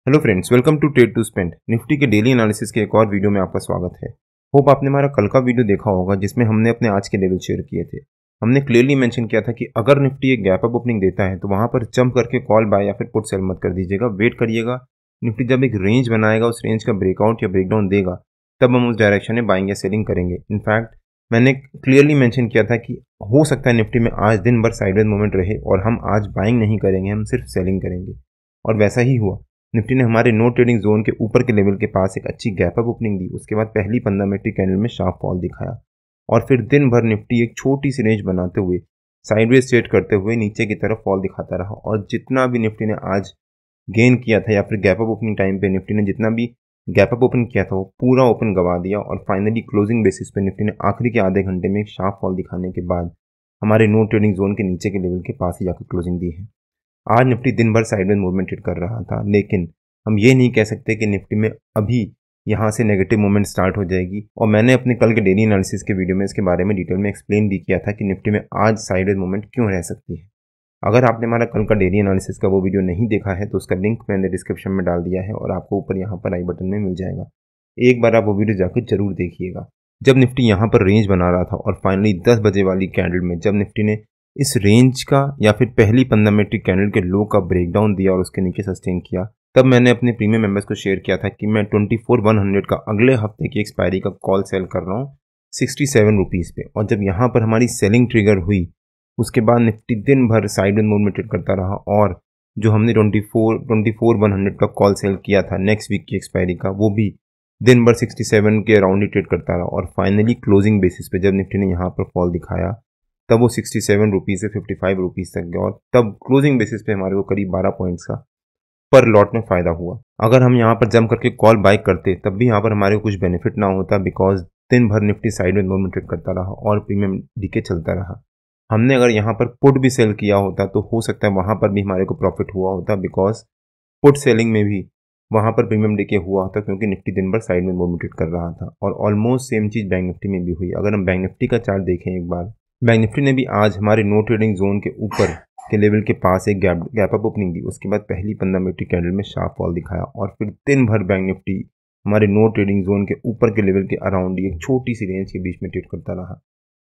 Hello friends, welcome to trade to spend. Nifty के daily analysis के एक और वीडियो में आपका स्वागत है। होप आपने हमारा कल का वीडियो देखा होगा जिसमें हमने अपने आज के लेवल शेयर किए थे। हमने क्लियरली मेंशन किया था कि अगर निफ्टी एक गैप अप ओपनिंग देता है तो वहां पर जंप करके कॉल बाय या फिर पुट सेल मत कर दीजिएगा, वेट करिएगा। निफ्टी जब एक रेंज बनाएगा, उस रेंज का ब्रेकआउट या ब्रेकडाउन देगा, तब हम उस डायरेक्शन में बाइंग या सेलिंग करेंगे। इनफैक्ट मैंने क्लियरली मेंशन किया था कि हो सकता है निफ्टी में आज दिन भर साइडवेज मूवमेंट रहे और हम आज बाइंग नहीं करेंगे, हम सिर्फ सेलिंग करेंगे। और वैसा ही हुआ। निफ्टी ने हमारे नो ट्रेडिंग जोन के ऊपर के लेवल के पास एक अच्छी गैप अप ओपनिंग दी। उसके बाद पहली 15 मिनट कैंडल में शार्प फॉल दिखाया और फिर दिन भर निफ्टी एक छोटी सी रेंज बनाते हुए साइडवेज ट्रेड करते हुए नीचे की तरफ फॉल दिखाता रहा। और जितना भी निफ्टी ने आज गेन किया था या फिर गैप अप ओपनिंग टाइम पे निफ्टी ने जितना भी गैप अप ओपन किया था वो पूरा ओपन गवा दिया। और फाइनली क्लोजिंग बेसिस पे निफ्टी ने आखिरी के आधे घंटे में एक शार्प फॉल दिखाने के बाद हमारे नो ट्रेडिंग जोन के नीचे के लेवल के पास ही जाकर क्लोजिंग दी है। आज निफ्टी दिन भर साइडवेज मूवमेंट ट्रेड कर रहा था, लेकिन हम ये नहीं कह सकते कि निफ्टी में अभी यहाँ से नेगेटिव मूवमेंट स्टार्ट हो जाएगी। और मैंने अपने कल के डेली एनालिसिस के वीडियो में इसके बारे में डिटेल में एक्सप्लेन भी किया था कि निफ्टी में आज साइडवेज मूवमेंट क्यों रह सकती है। अगर आपने हमारा कल का डेली एनालिसिस का वो वीडियो नहीं देखा है तो उसका लिंक मैंने डिस्क्रिप्शन में डाल दिया है और आपको ऊपर यहाँ पर आई बटन में मिल जाएगा। एक बार आप वो वीडियो जाकर जरूर देखिएगा। जब निफ्टी यहाँ पर रेंज बना रहा था और फाइनली 10 बजे वाली कैंडल में जब निफ्टी ने इस रेंज का या फिर पहली 15 मिनट की कैंडल के लो का ब्रेकडाउन दिया और उसके नीचे सस्टेन किया, तब मैंने अपने प्रीमियम मेंबर्स को शेयर किया था कि मैं 24,100 का अगले हफ्ते की एक्सपायरी का कॉल सेल कर रहा हूँ 67 रुपीज़ पे। और जब यहाँ पर हमारी सेलिंग ट्रिगर हुई उसके बाद निफ्टी दिन भर साइडवेज मूव में ट्रेड करता रहा और जो हमने 24,100 का कॉल सेल किया था नेक्स्ट वीक की एक्सपायरी का, वो भी दिन भर 67 के अराउंड ही ट्रेड करता रहा। और फाइनली क्लोजिंग बेसिस पे जब निफ्टी ने यहाँ पर फॉल दिखाया तब वो 67 रुपीज़ से 55 रुपीज़ तक गया और तब क्लोजिंग बेसिस पे हमारे को करीब 12 पॉइंट्स का पर लॉट में फ़ायदा हुआ। अगर हम यहाँ पर जंप करके कॉल बाय करते तब भी यहाँ पर हमारे को कुछ बेनिफिट ना होता, बिकॉज दिन भर निफ्टी साइडवेज मूव में ट्रेड करता रहा और प्रीमियम डीके चलता रहा। हमने अगर यहाँ पर पुट भी सेल किया होता तो हो सकता है वहाँ पर भी हमारे को प्रॉफिट हुआ होता, बिकॉज पुट सेलिंग में भी वहाँ पर प्रीमियम डीके हुआ होता क्योंकि निफ्टी दिन भर साइडवेज मूव में ट्रेड कर रहा था। और ऑलमोस्ट सेम चीज़ बैंक निफ्टी में भी हुई। अगर हम बैंक निफ्टी का चार्ट देखें एक बार, बैंक निफ्टी ने भी आज हमारे नो ट्रेडिंग जोन के ऊपर के लेवल के पास एक गैप अप ओपनिंग दी। उसके बाद पहली 15 मिनट की कैंडल में शार्प फॉल दिखाया और फिर दिन भर बैंक निफ्टी हमारे नो ट्रेडिंग जोन के ऊपर के लेवल के अराउंड एक छोटी सी रेंज के बीच में ट्रेड करता रहा।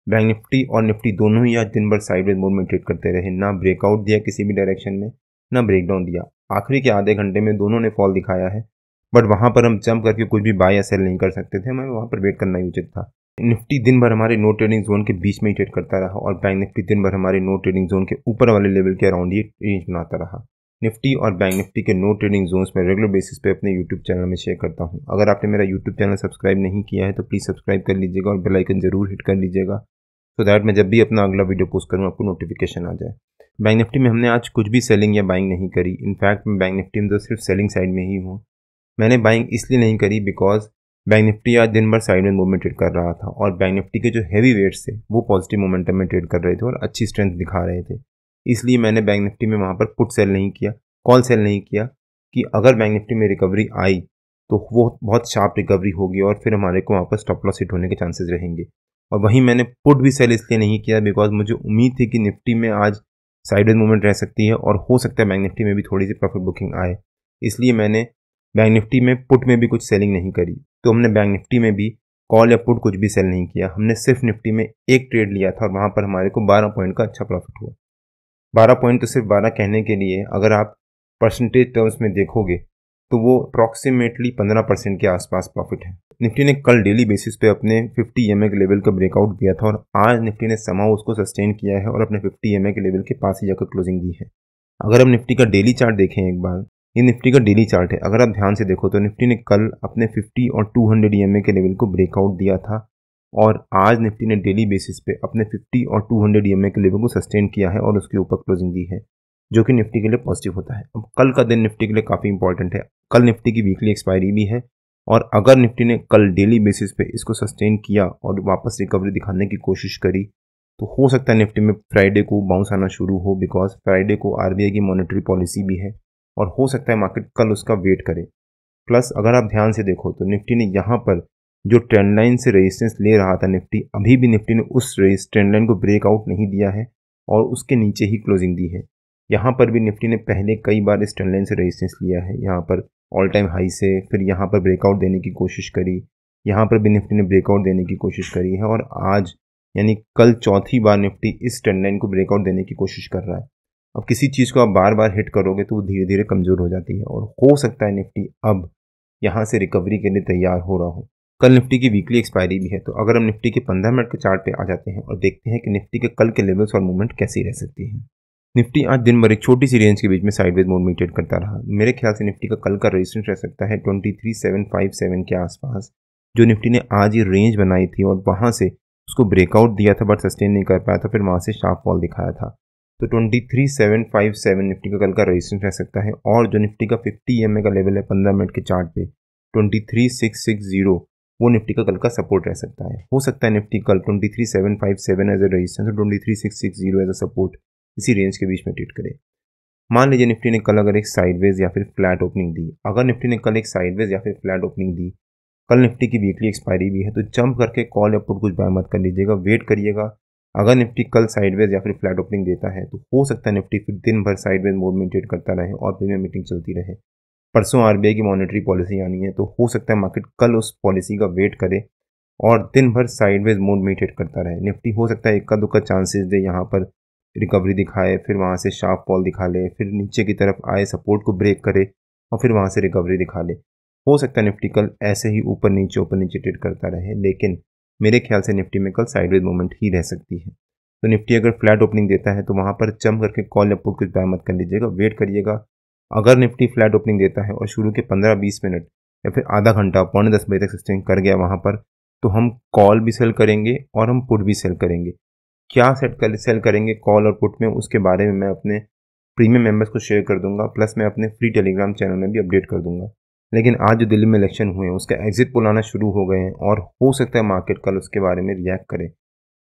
बैंक निफ्टी और निफ्टी दोनों ही आज दिन भर साइडवेज मोड में ट्रेड करते रहे, ना ब्रेकआउट दिया किसी भी डायरेक्शन में, ना ब्रेकडाउन दिया। आखिरी के आधे घंटे में दोनों ने फॉल दिखाया है, बट वहाँ पर हम जंप करके कुछ भी बाय या सेल नहीं कर सकते थे, हमें वहाँ पर वेट करना ही उचित था। निफ्टी दिन भर हमारे नो ट्रेडिंग जोन के बीच में ही ट्रेड करता रहा और बैंक निफ्टी दिन भर हमारे नो ट्रेडिंग जोन के ऊपर वाले लेवल के अराउंड ही रेंज बनाता रहा। निफ्टी और बैंक निफ्टी के नो ट्रेडिंग जोन्स में रेगुलर बेसिस पे अपने यूट्यूब चैनल में शेयर करता हूं। अगर आपने मेरा यूट्यूब चैनल सब्सक्राइब नहीं किया है तो प्लीज़ सब्सक्राइब कर लीजिएगा और बेल आइकन जरूर हिट कर लीजिएगा, सो दैट मैं जब भी अपना अगला वीडियो पोस्ट करूँ आपको नोटिफिकेशन आ जाए। बैंक निफ्टी में हमने आज कुछ भी सेलिंग या बाइंग नहीं करी। इनफैक्ट मैं बैंक निफ्टी में तो सिर्फ सेलिंग साइड में ही हूँ। मैंने बाइंग इसलिए नहीं करी बिकॉज बैंक निफ्टी आज दिन भर साइडवेज मूवमेंट ट्रेड कर रहा था और बैंक निफ्टी के जो हैवी वेट्स थे वो पॉजिटिव मोमेंटम में ट्रेड कर रहे थे और अच्छी स्ट्रेंथ दिखा रहे थे। इसलिए मैंने बैंक निफ्टी में वहाँ पर पुट सेल नहीं किया, कॉल सेल नहीं किया कि अगर बैंक निफ्टी में रिकवरी आई तो वो बहुत शार्प रिकवरी होगी और फिर हमारे को वहाँ पर स्टॉप लॉस हिट होने के चांसेस रहेंगे। और वहीं मैंने पुट भी सेल इसलिए नहीं किया बिकॉज मुझे उम्मीद थी कि निफ्टी में आज साइडवेज मूवमेंट रह सकती है और हो सकता है बैंक निफ्टी में भी थोड़ी सी प्रॉफिट बुकिंग आए, इसलिए मैंने बैंक निफ्टी में पुट में भी कुछ सेलिंग नहीं करी। तो हमने बैंक निफ्टी में भी कॉल या पुट कुछ भी सेल नहीं किया, हमने सिर्फ निफ्टी में एक ट्रेड लिया था और वहाँ पर हमारे को 12 पॉइंट का अच्छा प्रॉफिट हुआ। 12 पॉइंट तो सिर्फ 12 कहने के लिए, अगर आप परसेंटेज टर्म्स में देखोगे तो वो अप्रॉक्सीमेटली 15% के आसपास प्रॉफिट है। निफ्टी ने कल डेली बेसिस पे अपने 50 EMA के लेवल का ब्रेकआउट दिया था और आज निफ्टी ने समाउ उसको सस्टेन किया है और अपने 50 EMA के लेवल के पास ही जाकर क्लोजिंग दी है। अगर हम निफ्टी का डेली चार्ट देखें एक बार, ये निफ्टी का डेली चार्ट है। अगर आप ध्यान से देखो तो निफ्टी ने कल अपने 50 और 200 EMA के लेवल को ब्रेकआउट दिया था और आज निफ्टी ने डेली बेसिस पे अपने 50 और 200 EMA के लेवल को सस्टेन किया है और उसके ऊपर क्लोजिंग दी है, जो कि निफ्टी के लिए पॉजिटिव होता है। अब कल का दिन निफ्टी के लिए काफ़ी इंपॉर्टेंट है। कल निफ्टी की वीकली एक्सपायरी भी है और अगर निफ्टी ने कल डेली बेसिस पे इसको सस्टेन किया और वापस रिकवरी दिखाने की कोशिश करी तो हो सकता है निफ्टी में फ्राइडे को बाउंस आना शुरू हो, बिकॉज फ्राइडे को RBI की मॉनेटरी पॉलिसी भी है और हो सकता है मार्केट कल उसका वेट करे। प्लस अगर आप ध्यान से देखो तो निफ्टी ने यहाँ पर जो ट्रेंड लाइन से रेजिस्टेंस ले रहा था निफ्टी, अभी भी निफ्टी ने उस ट्रेंड लाइन को ब्रेकआउट नहीं दिया है और उसके नीचे ही क्लोजिंग दी है। यहाँ पर भी निफ्टी ने पहले कई बार इस ट्रेंड लाइन से रेजिस्टेंस लिया है, यहाँ पर ऑल टाइम हाई से, फिर यहाँ पर ब्रेकआउट देने की कोशिश करी, यहाँ पर भी निफ्टी ने ब्रेकआउट देने की कोशिश करी है और आज यानी कल चौथी बार निफ्टी इस ट्रेंड लाइन को ब्रेकआउट देने की कोशिश कर रहा है। अब किसी चीज़ को आप बार बार हिट करोगे तो वो धीरे धीरे कमज़ोर हो जाती है और हो सकता है निफ्टी अब यहाँ से रिकवरी के लिए तैयार हो रहा हो। कल निफ्टी की वीकली एक्सपायरी भी है, तो अगर हम निफ्टी के 15 मिनट के चार्ट पे आ जाते हैं और देखते हैं कि निफ्टी के कल के लेवल्स और मूवमेंट कैसी रह सकती है। निफ्टी आज दिन भर एक छोटी सी रेंज के बीच में साइडवेज मोड में ट्रेड करता रहा। मेरे ख्याल से निफ्टी का कल का रेजिस्टेंस रह सकता है 23,757 के आसपास, जो निफ्टी ने आज ये रेंज बनाई थी और वहाँ से उसको ब्रेकआउट दिया था बट सस्टेन नहीं कर पाया था, फिर वहाँ से शार्प फॉल दिखाया था। तो 23,757 निफ्टी का कल का रेजिस्टेंस रह सकता है और जो निफ्टी का 50 EMA का लेवल है 15 मिनट के चार्ट पे 23,660 वो निफ्टी का कल का सपोर्ट रह सकता है। हो सकता है निफ्टी कल 23,757 एज ए रेजिस्टेंस और 23,660 एज ए सपोर्ट इसी रेंज के बीच में ट्रेड करे। मान लीजिए निफ्टी ने कल अगर एक साइडवेज या फिर फ्लैट ओपनिंग दी, अगर निफ्टी ने कल एक साइडवेज या फिर फ्लैट ओपनिंग दी, कल निफ्टी की वीकली एक्सपायरी भी है, तो जंप करके कॉल या पुट कुछ बाय मत कर लीजिएगा, वेट करिएगा। अगर निफ्टी कल साइडवेज या फिर फ्लैट ओपनिंग देता है तो हो सकता है निफ्टी फिर दिन भर साइडवेज मोड में ट्रेड करता रहे और प्रीमियम मीटिंग चलती रहे। परसों RBI की मॉनेटरी पॉलिसी आनी है, तो हो सकता है मार्केट कल उस पॉलिसी का वेट करे और दिन भर साइडवेज मोड में ट्रेड करता रहे। निफ्टी हो सकता है इक्का दुक्का चांसेस दे, यहाँ पर रिकवरी दिखाए, फिर वहाँ से शार्प फॉल दिखा ले, फिर नीचे की तरफ आए सपोर्ट को ब्रेक करे और फिर वहाँ से रिकवरी दिखा ले। हो सकता है निफ्टी कल ऐसे ही ऊपर नीचे ट्रेड करता रहे, लेकिन मेरे ख्याल से निफ्टी में कल साइडवेज मूवमेंट ही रह सकती है। तो निफ्टी अगर फ्लैट ओपनिंग देता है तो वहाँ पर जंप करके कॉल या पुट कुछ बाय मत कर लीजिएगा, वेट करिएगा। अगर निफ्टी फ्लैट ओपनिंग देता है और शुरू के 15-20 मिनट या फिर आधा घंटा 9:45 बजे तक सस्टेन कर गया वहाँ पर, तो हम कॉल भी सेल करेंगे और हम पुट भी सेल करेंगे। क्या सेल करेंगे कॉल और पुट में, उसके बारे में मैं अपने प्रीमियम मेंबर्स को शेयर कर दूंगा, प्लस मैं अपने फ्री टेलीग्राम चैनल में भी अपडेट कर दूंगा। लेकिन आज जो दिल्ली में इलेक्शन हुए हैं उसका एग्जिट पोल आना शुरू हो गए हैं और हो सकता है मार्केट कल उसके बारे में रिएक्ट करे।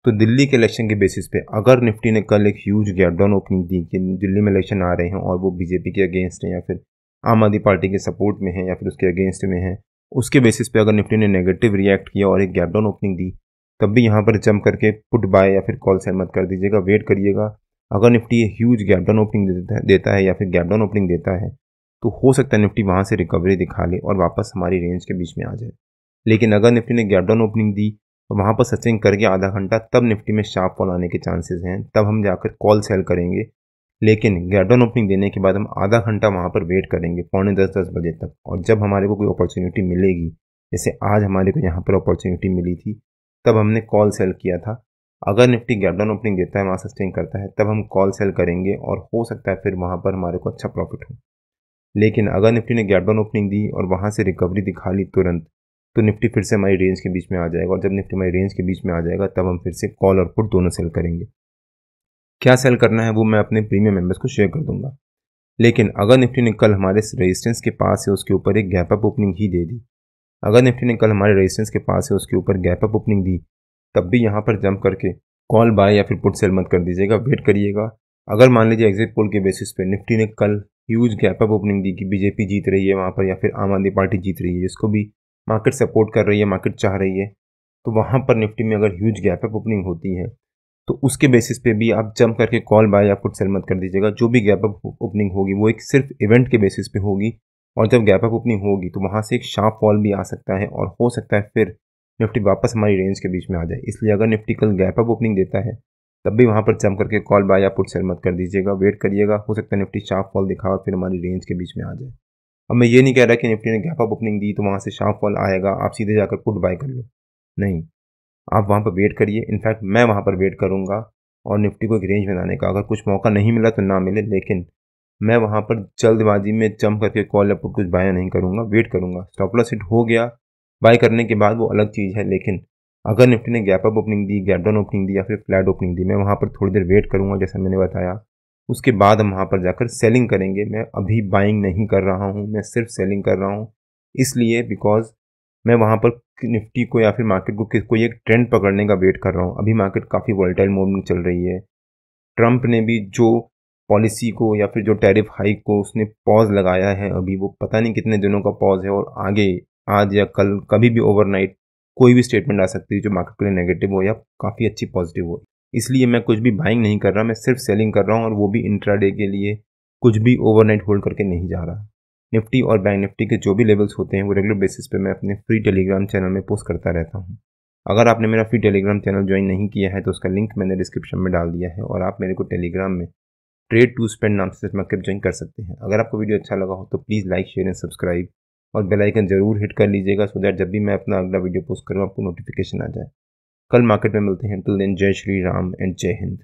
तो दिल्ली के इलेक्शन के बेसिस पे अगर निफ्टी ने कल एक ह्यूज गैप डाउन ओपनिंग दी कि दिल्ली में इलेक्शन आ रहे हैं और वो बीजेपी के अगेंस्ट हैं या फिर आम आदमी पार्टी के सपोर्ट में है या फिर उसके अगेंस्ट में है, उसके बेसिस पे अगर निफ्टी ने नेगेटिव रिएक्ट किया और एक गैप डाउन ओपनिंग दी, तब भी यहाँ पर जंप करके पुट बाय या फिर कॉल सेल मत कर दीजिएगा, वेट करिएगा। अगर निफ्टी ये ह्यूज गैप डाउन ओपनिंग देता है या फिर गैप डाउन ओपनिंग देता है तो हो सकता है निफ्टी वहाँ से रिकवरी दिखा ले और वापस हमारी रेंज के बीच में आ जाए। लेकिन अगर निफ्टी ने गैप डाउन ओपनिंग दी और वहाँ पर सस्टेन कर गया आधा घंटा, तब निफ्टी में शार्प फॉल आने के चांसेस हैं, तब हम जाकर कॉल सेल करेंगे। लेकिन गैप डाउन ओपनिंग देने के बाद हम आधा घंटा वहाँ पर वेट करेंगे 9:45 बजे तक, और जब हमारे को कोई अपॉर्चुनिटी मिलेगी, जैसे आज हमारे को यहाँ पर अपॉर्चुनिटी मिली थी, तब हमने कॉल सेल किया था। अगर निफ्टी गैप डाउन ओपनिंग देता है, वहाँ सस्टेन करता है, तब हम कॉल सेल करेंगे और हो सकता है फिर वहाँ पर हमारे को अच्छा प्रॉफिट हो। लेकिन अगर निफ्टी ने गैप डाउन ओपनिंग दी और वहाँ से रिकवरी दिखा ली तुरंत, तो निफ्टी फिर से हमारी रेंज के बीच में आ जाएगा और जब निफ्टी हमारी रेंज के बीच में आ जाएगा तब हम फिर से कॉल और पुट दोनों सेल करेंगे। क्या सेल करना है वो मैं अपने प्रीमियम मेंबर्स को शेयर कर दूंगा। लेकिन अगर निफ्टी ने कल हमारे रेजिस्टेंस के पास है उसके ऊपर एक गैप अप ओपनिंग ही दे दी, अगर निफ्टी ने कल हमारे रेजिस्टेंस के पास है उसके ऊपर गैप अप ओपनिंग दी, तब भी यहाँ पर जंप करके कॉल बाय या फिर पुट सेल मत कर दीजिएगा, वेट करिएगा। अगर मान लीजिए एग्जिट पोल के बेसिस पे निफ्टी ने कल ह्यूज गैप अप ओपनिंग दी कि बीजेपी जीत रही है वहाँ पर या फिर आम आदमी पार्टी जीत रही है, जिसको भी मार्केट सपोर्ट कर रही है, मार्केट चाह रही है, तो वहाँ पर निफ्टी में अगर ह्यूज गैप अप ओपनिंग होती है तो उसके बेसिस पे भी आप जंप करके कॉल बाय या पुट सेल मत कर दीजिएगा। जो भी गैप अप ओपनिंग होगी वो एक सिर्फ इवेंट के बेसिस पे होगी और जब गैप अप ओपनिंग होगी तो वहाँ से एक शार्प फॉल भी आ सकता है और हो सकता है फिर निफ्टी वापस हमारी रेंज के बीच में आ जाए। इसलिए अगर निफ्टी कल गैप अप ओपनिंग देता है तब भी वहाँ पर जंप करके कॉल बाय या पुट सेल मत कर दीजिएगा, वेट करिएगा। हो सकता है निफ्टी शार्प फॉल दिखा और फिर हमारी रेंज के बीच में आ जाए। अब मैं ये नहीं कह रहा कि निफ्टी ने गैप अप ओपनिंग दी तो वहाँ से शार्प फॉल आएगा, आप सीधे जाकर पुट बाय कर लो, नहीं, आप वहाँ पर वेट करिए। इनफैक्ट मैं वहाँ पर वेट करूँगा और निफ्टी को एक रेंज बनाने का, अगर कुछ मौका नहीं मिला तो ना मिले, लेकिन मैं वहाँ पर जल्दबाजी में जंप करके कॉल या पुट कुछ बाय नहीं करूँगा, वेट करूँगा। स्टॉप लॉस हिट हो गया बाय करने के बाद वो अलग चीज़ है, लेकिन अगर निफ्टी ने गैप अप ओपनिंग दी, गैप डाउन ओपनिंग दी या फिर फ्लैट ओपनिंग दी, मैं वहाँ पर थोड़ी देर वेट करूँगा जैसा मैंने बताया। उसके बाद हम वहाँ पर जाकर सेलिंग करेंगे। मैं अभी बाइंग नहीं कर रहा हूँ, मैं सिर्फ सेलिंग कर रहा हूँ, इसलिए बिकॉज मैं वहाँ पर निफ्टी को या फिर मार्केट को कोई एक ट्रेंड पकड़ने का वेट कर रहा हूँ। अभी मार्केट काफ़ी वोलेटाइल मोड में चल रही है। ट्रंप ने भी जो पॉलिसी को या फिर जो टैरिफ हाइक को उसने पॉज लगाया है, अभी वो पता नहीं कितने दिनों का पॉज है और आगे आज या कल कभी भी ओवरनाइट कोई भी स्टेटमेंट आ सकती है जो मार्केट के लिए नेगेटिव हो या काफ़ी अच्छी पॉजिटिव हो। इसलिए मैं कुछ भी बाइंग नहीं कर रहा, मैं सिर्फ सेलिंग कर रहा हूँ, और वो भी इंट्राडे के लिए, कुछ भी ओवरनाइट होल्ड करके नहीं जा रहा। निफ्टी और बैंक निफ्टी के जो भी लेवल्स होते हैं वो रेगुलर बेसिस पे मैं अपने फ्री टेलीग्राम चैनल में पोस्ट करता रहता हूँ। अगर आपने मेरा फ्री टेलीग्राम चैनल ज्वाइन नहीं किया है तो उसका लिंक मैंने डिस्क्रिप्शन में डाल दिया है, और आप मेरे को टेलीग्राम में ट्रेड टू स्पेंड नाम से स्मैकअप ज्वाइन कर सकते हैं। अगर आपको वीडियो अच्छा लगा हो तो please like, share and subscribe, और बेल आइकन जरूर हिट कर लीजिएगा, सो दैट जब भी मैं अपना अगला वीडियो पोस्ट करूँ आपको नोटिफिकेशन आ जाए। कल मार्केट में मिलते हैं। टिल देन, जय श्री राम एंड जय हिंद।